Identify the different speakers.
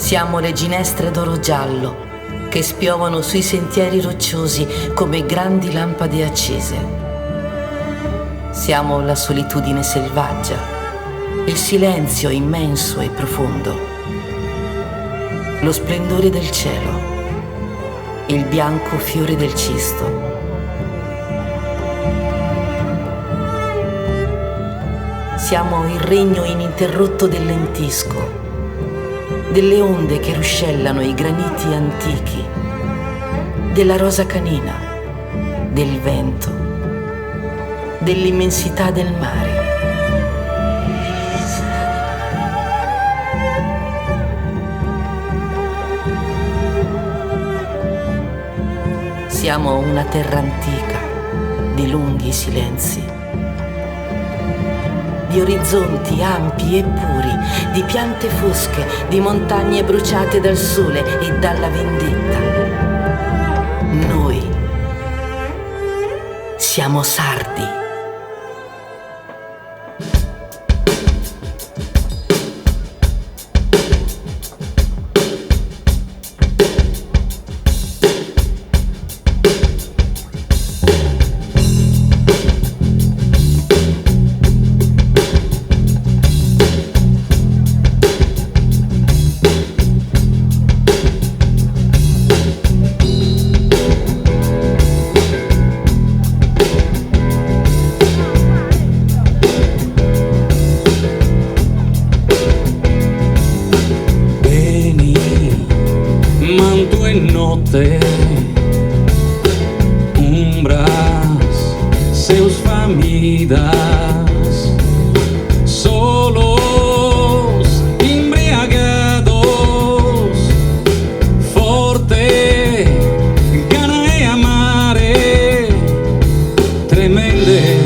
Speaker 1: Siamo le ginestre d'oro giallo che spiovano sui sentieri rocciosi come grandi lampade accese. Siamo la solitudine selvaggia, il silenzio immenso e profondo, lo splendore del cielo, il bianco fiore del cisto. Siamo il regno ininterrotto del lentisco, delle onde che ruscellano i graniti antichi, della rosa canina, del vento, dell'immensità del mare. Siamo una terra antica di lunghi silenzi, di orizzonti ampi e puri, di piante fosche, di montagne bruciate dal sole e dalla vendetta. Noi siamo sardi.
Speaker 2: Manto en notte, umbras, seus famidas, solos, embriagados, forte, gana e amare, tremende.